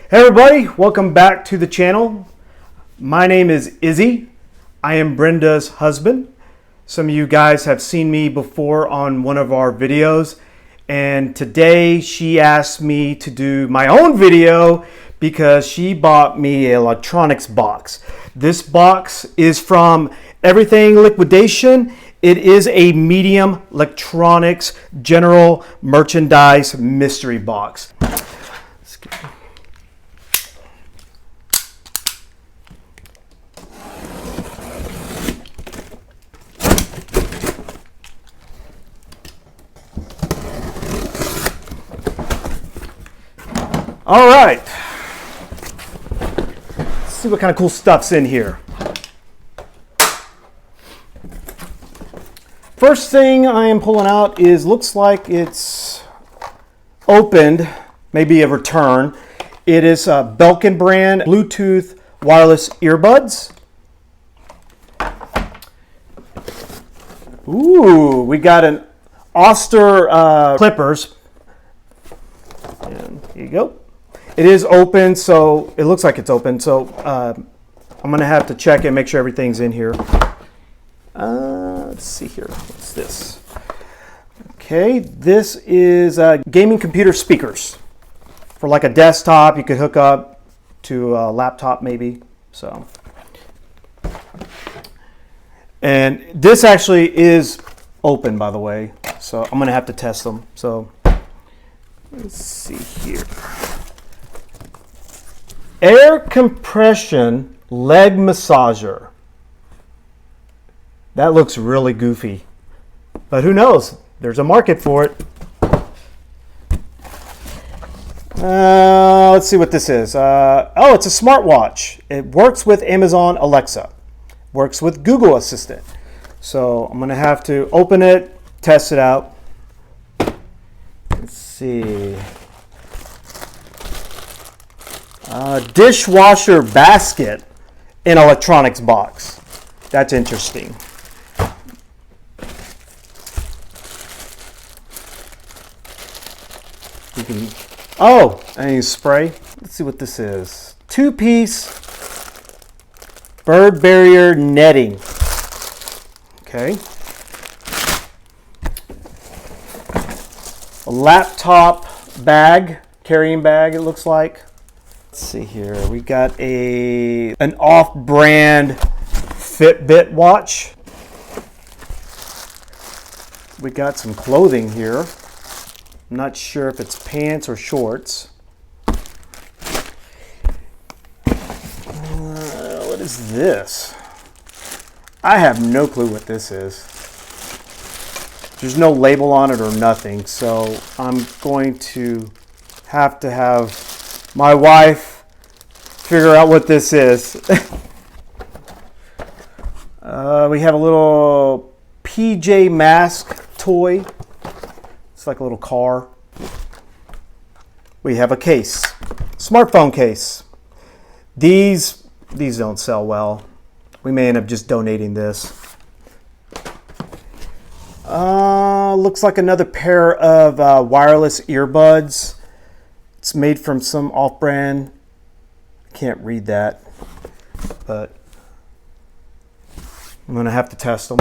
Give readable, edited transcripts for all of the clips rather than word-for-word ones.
Hey everybody, welcome back to the channel. My name is Izzy. I am Brenda's husband. Some of you guys have seen me before on one of our videos, and today she asked me to do my own video because she bought me an electronics box. This box is from Everything Liquidation. It is a medium electronics general merchandise mystery box. All right, let's see what kind of cool stuff's in here. First thing I am pulling out is, looks like it's opened, maybe a return. It is a Belkin brand Bluetooth wireless earbuds. Ooh, we got an Oster clippers. And here you go. It is open, so it looks like it's open. So I'm gonna have to check and make sure everything's in here. Let's see here. What's this? Okay, this is gaming computer speakers for like a desktop. You could hook up to a laptop maybe. So, and this actually is open, by the way. So I'm gonna have to test them. So let's see here. Air compression leg massager. That looks really goofy, but who knows? There's a market for it. Let's see what this is. Oh, it's a smartwatch. It works with Amazon Alexa. Works with Google Assistant. So I'm gonna have to open it, test it out. Let's see. Dishwasher basket in electronics box. That's interesting. You can, oh, I need spray. Let's see what this is. 2-piece bird barrier netting. Okay. A laptop bag, carrying bag it looks like. Let's see here. We got an off-brand Fitbit watch. We got some clothing here. I'm not sure if it's pants or shorts. What is this? I have no clue what this is. There's no label on it or nothing, so I'm going to have my wife figure out what this is. We have a little PJ Mask toy. It's like a little car. We have a case, smartphone case. These don't sell well. We may end up just donating this. Looks like another pair of wireless earbuds. It's made from some off-brand. Can't read that, but I'm gonna have to test them.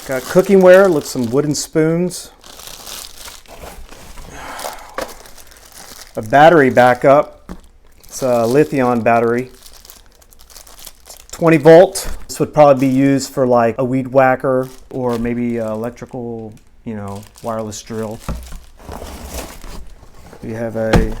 Got cookingware, looks some wooden spoons. A battery backup. It's a lithium battery. 20 volt. This would probably be used for like a weed whacker or maybe electrical, wireless drill. We have a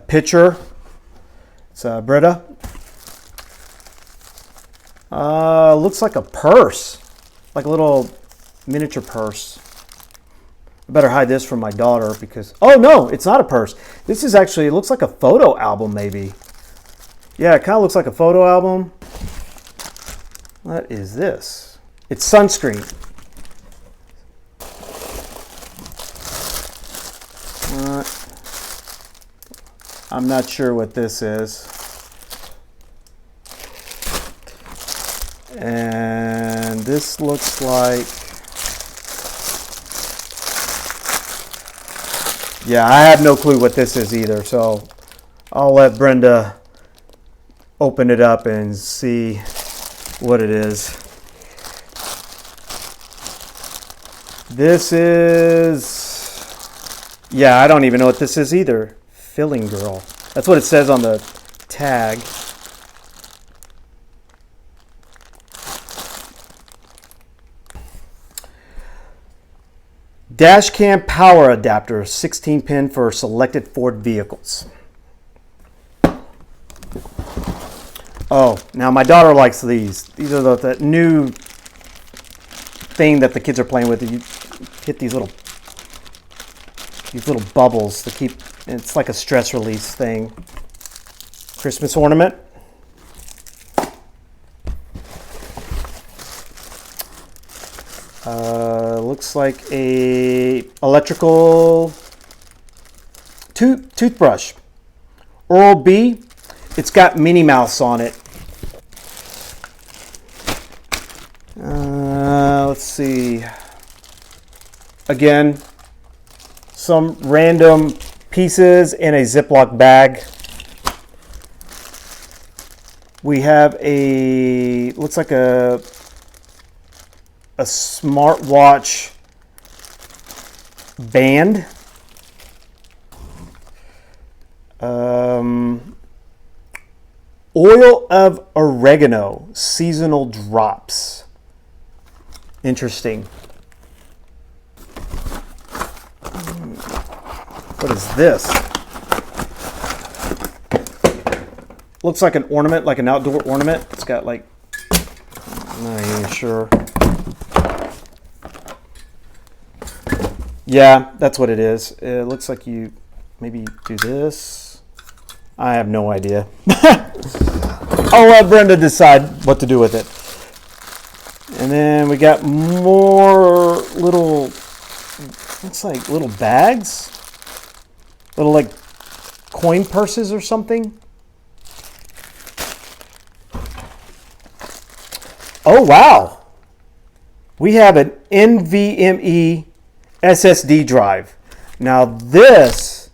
pitcher. It's a Brita. Looks like a purse, like a little miniature purse. I better hide this from my daughter because, oh no, it's not a purse. This is actually, it looks like a photo album maybe. Yeah, it kind of looks like a photo album. What is this? It's sunscreen. I'm not sure what this is. And this looks like Yeah, I have no clue what this is either, so I'll let Brenda open it up and see what it is. This is, yeah, I don't even know what this is either. Filling Girl. That's what it says on the tag. Dash cam power adapter, 16 pin for selected Ford vehicles. Oh, now my daughter likes these. These are the new thing that the kids are playing with. You hit these little bubbles to keep. It's like a stress release thing. Christmas ornament. Looks like a electrical toothbrush. Oral-B. It's got Minnie Mouse on it. Let's see. Again, some random pieces in a Ziploc bag. We have a, looks like a smartwatch band. Oil of oregano, seasonal drops. Interesting. What is this? Looks like an ornament, like an outdoor ornament. It's got like, I'm not even sure. Yeah, that's what it is. It looks like you maybe do this. I have no idea. I'll let Brenda decide what to do with it. And then we got more little, looks like little bags. Little like coin purses or something. Oh, wow. We have an NVMe SSD drive. Now this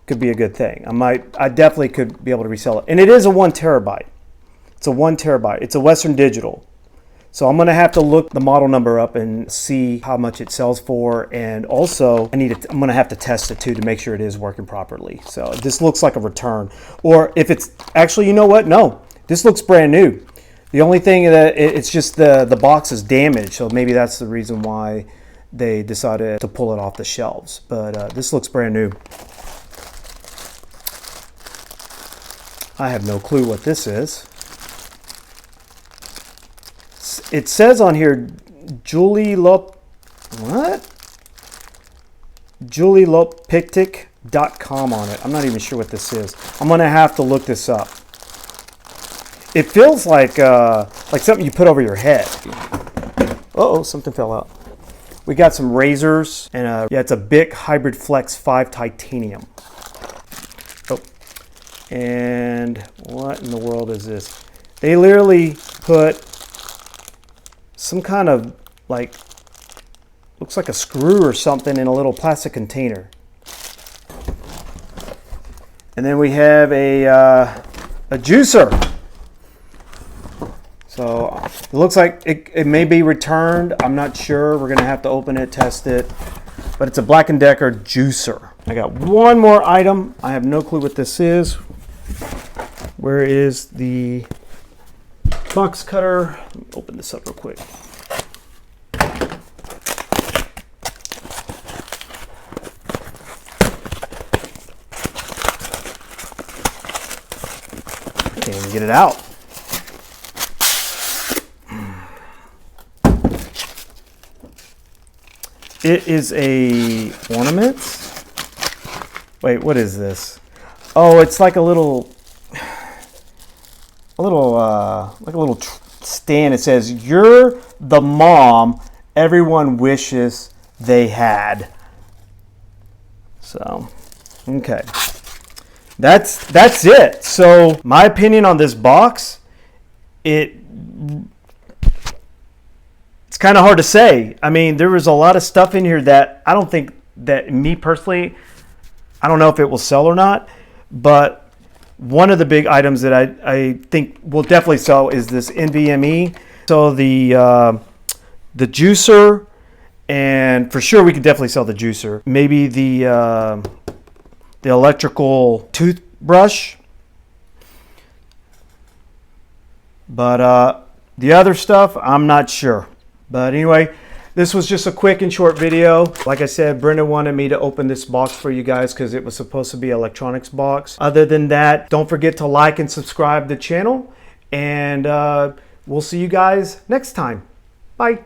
could be a good thing. I definitely could be able to resell it. And it is a 1 terabyte. It's a 1 terabyte. It's a Western Digital. So I'm going to have to look the model number up and see how much it sells for. And also I'm going to have to test it too to make sure it is working properly. So this looks like a return. Or if it's actually, you know what? No, this looks brand new. The only thing that it's just the box is damaged. So maybe that's the reason why they decided to pull it off the shelves. But this looks brand new. I have no clue what this is. It says on here, JulieLopictic.com on it. I'm not even sure what this is. I'm gonna have to look this up. It feels like something you put over your head. Uh-oh, something fell out. We got some razors and yeah, it's a Bic Hybrid Flex 5 Titanium. Oh, and what in the world is this? They literally put some kind of like, looks like a screw or something in a little plastic container. And then we have a juicer. So it looks like it may be returned. I'm not sure. We're gonna have to open it, test it. But it's a Black & Decker juicer. I got one more item. I have no clue what this is. Where is the box cutter? Let me open this up real quick. Can't even get it out. It is a ornament. Wait, what is this? Oh, it's like a little stand. It says, "You're the mom everyone wishes they had." So, okay. That's it. So, my opinion on this box, it's kind of hard to say. I mean, there was a lot of stuff in here that I don't think that me personally, I don't know if it will sell or not, but one of the big items that I think will definitely sell is this NVMe. So the juicer, and for sure we could definitely sell the juicer. Maybe the electrical toothbrush. But the other stuff, I'm not sure. But anyway, this was just a quick and short video. Like I said, Brenda wanted me to open this box for you guys because it was supposed to be an electronics box. Other than that, don't forget to like and subscribe to the channel. And we'll see you guys next time. Bye.